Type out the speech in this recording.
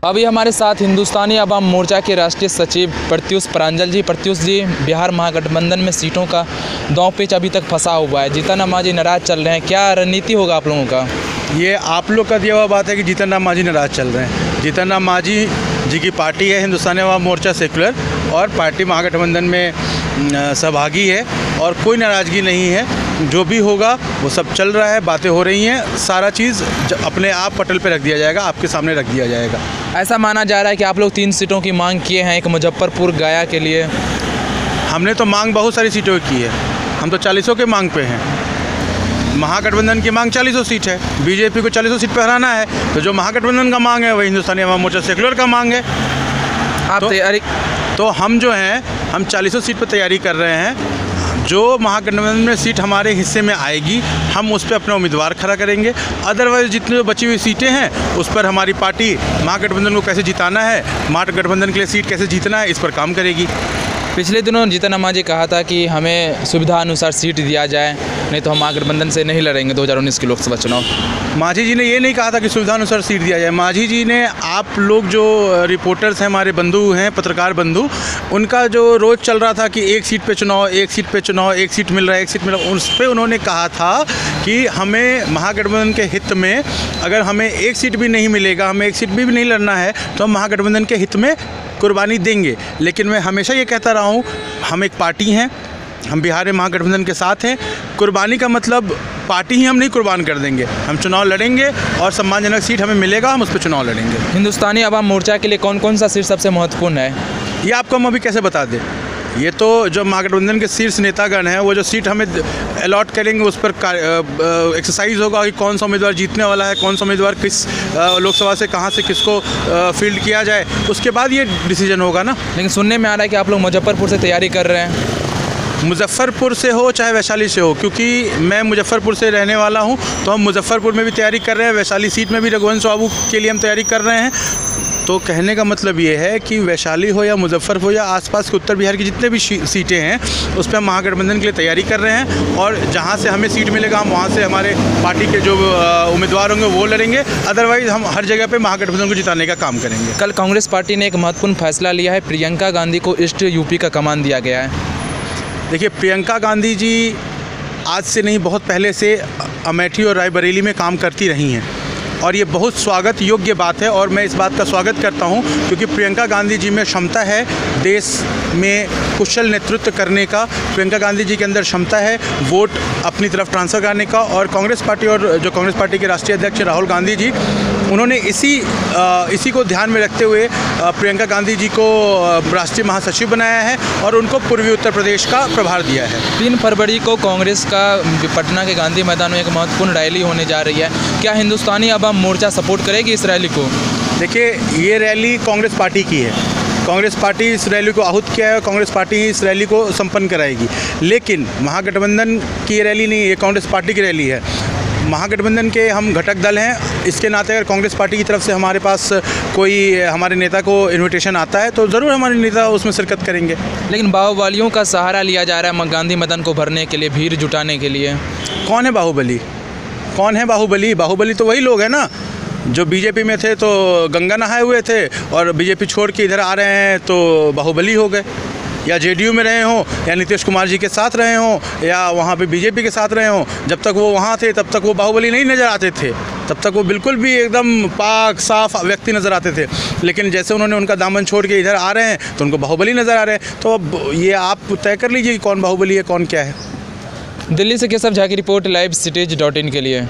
अभी हमारे साथ हिंदुस्तानी अवाम मोर्चा के राष्ट्रीय सचिव प्रत्युष प्रांजल जी। प्रत्युष जी, बिहार महागठबंधन में सीटों का दांव पेच अभी तक फंसा हुआ है। जीतन राम मांझी नाराज चल रहे हैं, क्या रणनीति होगा आप लोगों का? ये आप लोग का दिया हुआ बात है कि जीतन राम मांझी नाराज चल रहे हैं। जीतन राम मांझी जी की पार्टी है हिंदुस्तानी अवाम मोर्चा सेकुलर, और पार्टी महागठबंधन में सहभागी है और कोई नाराज़गी नहीं है। जो भी होगा वो सब चल रहा है, बातें हो रही हैं, सारा चीज़ अपने आप पटल पे रख दिया जाएगा, आपके सामने रख दिया जाएगा। ऐसा माना जा रहा है कि आप लोग 3 सीटों की मांग किए हैं, एक मुजफ्फरपुर गया के लिए। हमने तो मांग बहुत सारी सीटों की है, हम तो 40 के मांग पे हैं। महागठबंधन की मांग 40 सीट है, बीजेपी को 40 सीट पर हराना है, तो जो महागठबंधन का मांग है वही हिंदुस्तानी अवाम मोर्चा सेकुलर का मांग है। आप तैयारी तो हम जो हैं हम 40 सीट पर तैयारी कर रहे हैं। जो महागठबंधन में सीट हमारे हिस्से में आएगी हम उस पर अपना उम्मीदवार खड़ा करेंगे। अदरवाइज़ जितनी जो बची हुई सीटें हैं उस पर हमारी पार्टी महागठबंधन को कैसे जिताना है, महागठबंधन के लिए सीट कैसे जीतना है, इस पर काम करेगी। पिछले दिनों जीतन राम मांझी कहा था कि हमें सुविधा अनुसार सीट दिया जाए, नहीं तो हम महागठबंधन से नहीं लड़ेंगे 2019 के लोकसभा चुनाव। मांझी जी ने ये नहीं कहा था कि सुविधा अनुसार सीट दिया जाए। मांझी जी ने, आप लोग जो रिपोर्टर्स हैं, हमारे बंधु हैं, पत्रकार बंधु, उनका जो रोज़ चल रहा था कि एक सीट पे चुनाव, एक सीट पे चुनाव, एक सीट मिल रहा है, एक सीट मिल रहा है, उस पर उन्होंने कहा था कि हमें महागठबंधन के हित में अगर हमें एक सीट भी नहीं मिलेगा, हमें एक सीट भी नहीं लड़ना है, तो हम महागठबंधन के हित में कुर्बानी देंगे। लेकिन मैं हमेशा ये कहता रहा हूँ, हम एक पार्टी हैं, हम बिहार में महागठबंधन के साथ हैं। कुर्बानी का मतलब पार्टी ही हम नहीं कुर्बान कर देंगे, हम चुनाव लड़ेंगे और सम्मानजनक सीट हमें मिलेगा, हम उस पर चुनाव लड़ेंगे। हिंदुस्तानी अवाम मोर्चा के लिए कौन कौन सा सीट सबसे महत्वपूर्ण है, ये आपको हम अभी कैसे बता दें? ये तो जो महागठबंधन के शीर्ष नेतागण हैं वो जो सीट हमें अलॉट करेंगे उस पर एक्सरसाइज होगा कि कौन सा उम्मीदवार जीतने वाला है, कौन सा उम्मीदवार किस लोकसभा से कहाँ से किसको फील्ड किया जाए, उसके बाद ये डिसीजन होगा ना। लेकिन सुनने में आ रहा है कि आप लोग मुजफ्फरपुर से तैयारी कर रहे हैं। मुजफ्फरपुर से हो चाहे वैशाली से हो, क्योंकि मैं मुजफ्फरपुर से रहने वाला हूं, तो हम मुजफ्फरपुर में भी तैयारी कर रहे हैं, वैशाली सीट में भी रघुवंश बाबू के लिए हम तैयारी कर रहे हैं। तो कहने का मतलब ये है कि वैशाली हो या मुजफ्फरपुर हो या आसपास के उत्तर बिहार की जितने भी सीटें हैं उस पर हम महागठबंधन के लिए तैयारी कर रहे हैं, और जहाँ से हमें सीट मिलेगा हम वहाँ से हमारे पार्टी के जो उम्मीदवार होंगे वो लड़ेंगे। अदरवाइज़ हम हर जगह पर महागठबंधन को जिताने का काम करेंगे। कल कांग्रेस पार्टी ने एक महत्वपूर्ण फैसला लिया है, प्रियंका गांधी को ईस्ट यूपी का कमान दिया गया है। देखिए, प्रियंका गांधी जी आज से नहीं, बहुत पहले से अमेठी और रायबरेली में काम करती रही हैं, और ये बहुत स्वागत योग्य बात है, और मैं इस बात का स्वागत करता हूं क्योंकि प्रियंका गांधी जी में क्षमता है देश में कुशल नेतृत्व करने का। प्रियंका गांधी जी के अंदर क्षमता है वोट अपनी तरफ ट्रांसफ़र करने का, और कांग्रेस पार्टी और जो कांग्रेस पार्टी के राष्ट्रीय अध्यक्ष राहुल गांधी जी, उन्होंने इसी को ध्यान में रखते हुए प्रियंका गांधी जी को राष्ट्रीय महासचिव बनाया है और उनको पूर्वी उत्तर प्रदेश का प्रभार दिया है। 3 फरवरी को कांग्रेस का पटना के गांधी मैदान में एक महत्वपूर्ण रैली होने जा रही है, क्या हिंदुस्तानी अवाम मोर्चा सपोर्ट करेगी इस रैली को? देखिए, ये रैली कांग्रेस पार्टी की है, कांग्रेस पार्टी इस रैली को आहूत किया है, कांग्रेस पार्टी ही इस रैली को संपन्न कराएगी। लेकिन महागठबंधन की ये रैली नहीं है, ये कांग्रेस पार्टी की रैली है। महागठबंधन के हम घटक दल हैं, इसके नाते अगर कांग्रेस पार्टी की तरफ से हमारे पास कोई हमारे नेता को इन्विटेशन आता है तो ज़रूर हमारे नेता उसमें शिरकत करेंगे। लेकिन बाहुबलियों का सहारा लिया जा रहा है गांधी मैदान को भरने के लिए, भीड़ जुटाने के लिए। कौन है बाहुबली? कौन है बाहुबली? बाहुबली तो वही लोग हैं ना जो बीजेपी में थे तो गंगा नहाए हुए थे, और बीजेपी छोड़ के इधर आ रहे हैं तो बाहुबली हो गए। या जेडीयू में रहे हों, या नीतीश कुमार जी के साथ रहे हों, या वहाँ पे बीजेपी के साथ रहे हों, जब तक वो वहाँ थे तब तक वो बाहुबली नहीं नज़र आते थे, तब तक वो बिल्कुल भी एकदम पाक साफ व्यक्ति नज़र आते थे। लेकिन जैसे उन्होंने उनका दामन छोड़ के इधर आ रहे हैं तो उनको बाहुबली नज़र आ रहे हैं। तो अब ये आप तय कर लीजिए कि कौन बाहुबली है, कौन क्या है। दिल्ली से केशव झा की रिपोर्ट, लाइव सिटीज.in के लिए।